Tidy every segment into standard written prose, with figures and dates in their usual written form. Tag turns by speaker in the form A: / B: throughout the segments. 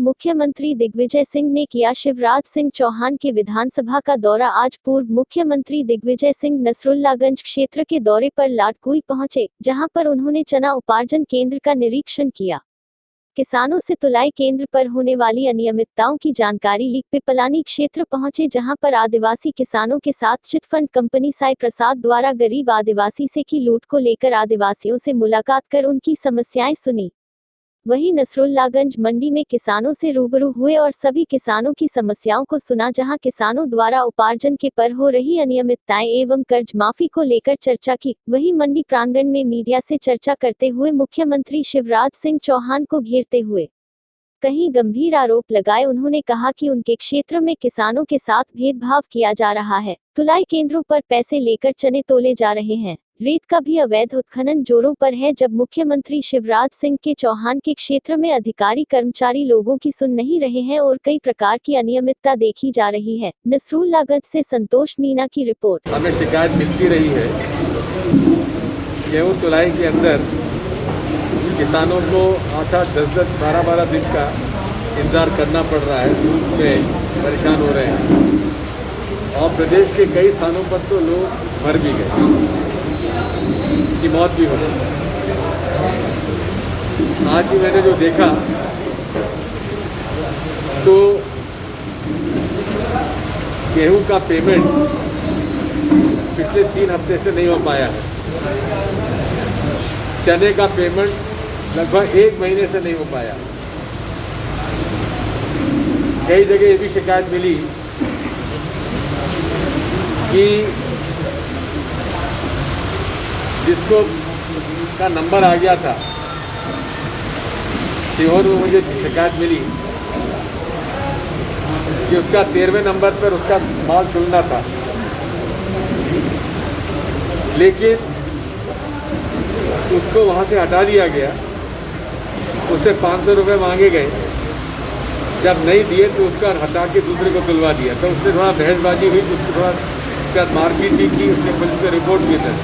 A: मुख्यमंत्री दिग्विजय सिंह ने किया शिवराज सिंह चौहान के विधानसभा का दौरा। आज पूर्व मुख्यमंत्री दिग्विजय सिंह नसरुल्लागंज क्षेत्र के दौरे पर लाटकुई पहुंचे, जहां पर उन्होंने चना उपार्जन केंद्र का निरीक्षण किया। किसानों से तुलाई केंद्र पर होने वाली अनियमितताओं की जानकारी ली। पिपलानी क्षेत्र पहुंचे, जहां पर आदिवासी किसानों के साथ चिटफंड कंपनी साई प्रसाद द्वारा गरीब आदिवासी से की लूट को लेकर आदिवासियों से मुलाकात कर उनकी समस्याएं सुनी। वहीं नसरुल्लागंज मंडी में किसानों से रूबरू हुए और सभी किसानों की समस्याओं को सुना, जहां किसानों द्वारा उपार्जन के पर हो रही अनियमितताएं एवं कर्ज माफी को लेकर चर्चा की। वहीं मंडी प्रांगण में मीडिया से चर्चा करते हुए मुख्यमंत्री शिवराज सिंह चौहान को घेरते हुए कहीं गंभीर आरोप लगाए। उन्होंने कहा कि उनके क्षेत्र में किसानों के साथ भेदभाव किया जा रहा है, तुलाई केंद्रों पर पैसे लेकर चने तोले जा रहे हैं, रेत का भी अवैध उत्खनन जोरों पर है। जब मुख्यमंत्री शिवराज सिंह के चौहान के क्षेत्र में अधिकारी कर्मचारी लोगों की सुन नहीं रहे हैं और कई प्रकार की अनियमितता देखी जा रही है। नसरुल्लागंज से संतोष मीना की रिपोर्ट।
B: हमें शिकायत मिलती रही है, गेहूं तुलाई के अंदर किसानों को 8-8, 10-10, 12-12 दिन का इंतजार करना पड़ रहा है, धूप में परेशान हो रहे हैं और प्रदेश के कई स्थानों पर तो लोग मर भी गए, की मौत भी हो गई। आज भी मैंने जो देखा तो गेहूं का पेमेंट पिछले 3 हफ्ते से नहीं हो पाया है, चने का पेमेंट लगभग 1 महीने से नहीं हो पाया। कई जगह ये भी शिकायत मिली कि जिसको का नंबर आ गया था, सीहोर में मुझे शिकायत मिली कि उसका 13वें नंबर पर उसका माल चुनना था, लेकिन उसको वहाँ से हटा दिया गया। उससे 500 रुपये मांगे गए, जब नहीं दिए तो उसका हटा के दूसरे को तुलवा दिया। तो उसने थोड़ा बहसबाजी हुई, उसको थोड़ा उसके बाद मारपीट भी की, उसने पुलिस में रिपोर्ट भी दी।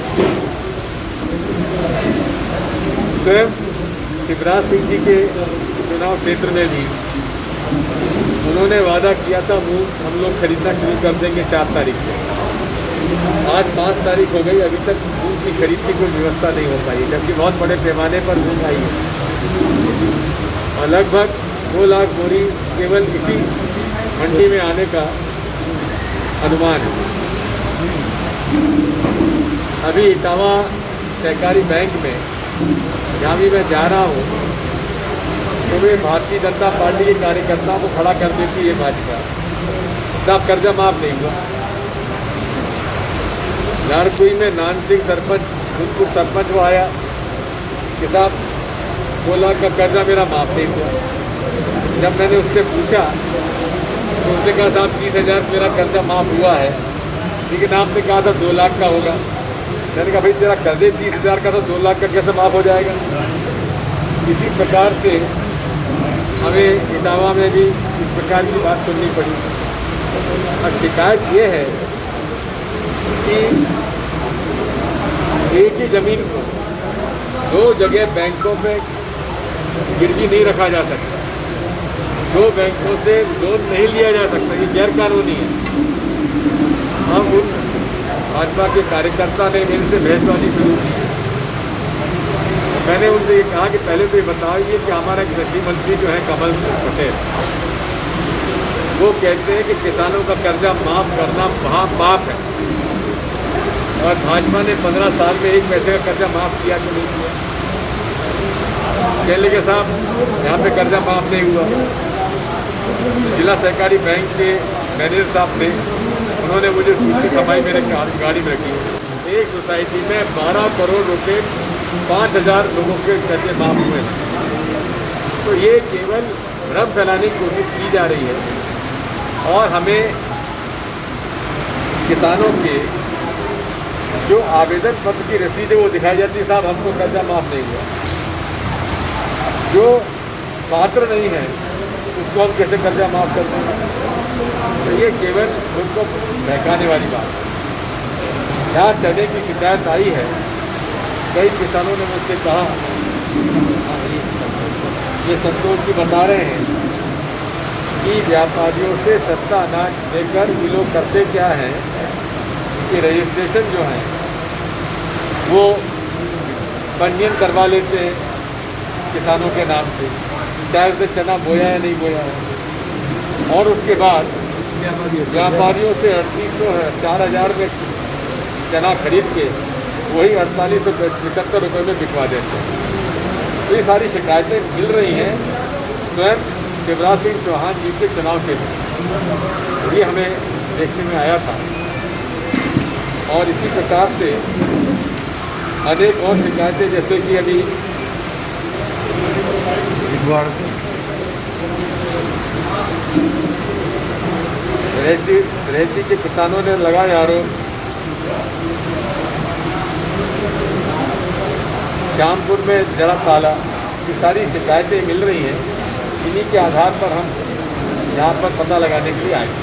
B: स्वयं शिवराज सिंह जी के चुनाव क्षेत्र में भी उन्होंने वादा किया था मूंग हम लोग खरीदना शुरू कर देंगे 4 तारीख से। आज 5 तारीख हो गई, अभी तक मूंग की खरीद की कोई व्यवस्था नहीं हो पाई, जबकि बहुत बड़े पैमाने पर मूंग आई है और लगभग 2 लाख बोरी केवल इसी मंडी में आने का अनुमान है। अभी इटावा सहकारी बैंक में जहाँ भी मैं जा रहा हूँ तो वे भारतीय जनता पार्टी के कार्यकर्ताओं को खड़ा कर देती है भाजपा, साहब कर्जा माफ नहीं हुआ। लाड़कुई में नान सिंह सरपंच, खुदपुर सरपंच वो आया कि साहब 2 लाख का कर्जा मेरा माफ नहीं हुआ। जब मैंने उससे पूछा तो उसने कहा साहब 30,000 मेरा कर्जा माफ हुआ है, लेकिन आपने कहा था 2 लाख का होगा। मैंने कहा भाई तेरा कर्जे 30,000 का, तो 2 लाख का कैसे माफ हो जाएगा। इसी प्रकार से हमें इटावा में भी इस प्रकार की बात सुननी पड़ी। और शिकायत ये है कि एक ही ज़मीन को 2 जगह बैंकों में गिरवी नहीं रखा जा सकता, 2 बैंकों से लोन नहीं लिया जा सकता, ये गैर कानूनी है। हम उन भाजपा के कार्यकर्ता ने मेरे से बहसबाजी शुरू की। मैंने उनसे ये कहा कि पहले तो ये बताइए कि हमारा कृषि मंत्री जो है कमल पटेल, वो कहते हैं कि किसानों का कर्जा माफ़ करना महापाप है, और भाजपा ने 15 साल में 1 पैसे का कर्जा माफ़ किया कि नहीं किया। कहने के साहब यहाँ पे कर्जा माफ़ नहीं हुआ। जिला सहकारी बैंक के मैनेजर साहब थे, उन्होंने मुझे सूची कमाई मेरे गाड़ी में रखी। एक सोसाइटी में 12 करोड़ रुपए 5,000 लोगों के कर्जे माफ हुए। तो ये केवल भ्रम फैलाने की कोशिश की जा रही है और हमें किसानों के जो आवेदन पत्र की रसीद है वो दिखाई जाती है, साहब हमको कर्जा माफ नहीं हुआ। जो पात्र नहीं है उसको हम कैसे कर्जा माफ करते हैं। तो ये केवल उनको बहकाने वाली बात है। यहाँ चने की शिकायत आई है, कई किसानों ने मुझसे कहा, ये संतोष जी बता रहे हैं कि व्यापारियों से सस्ता अनाज लेकर ये लोग करते क्या हैं कि रजिस्ट्रेशन जो है वो पंजीयन करवा लेते हैं किसानों के नाम से, चाहे उसे चना बोया या नहीं बोया है, और उसके बाद व्यापारियों से 3800-4000 में चना खरीद के वही 4875 रुपये में बिकवा देते हैं। तो ये सारी शिकायतें मिल रही हैं स्वयं शिवराज सिंह चौहान जी के चुनाव क्षेत्र, ये हमें देखने में आया था। और इसी प्रकार से अनेक और शिकायतें, जैसे कि अभी रेती के किसानों ने लगाया आरोप, श्यामपुर में जड़ा ताला, ये सारी शिकायतें मिल रही हैं। इन्हीं के आधार पर हम यहाँ पर पता लगाने के लिए आए।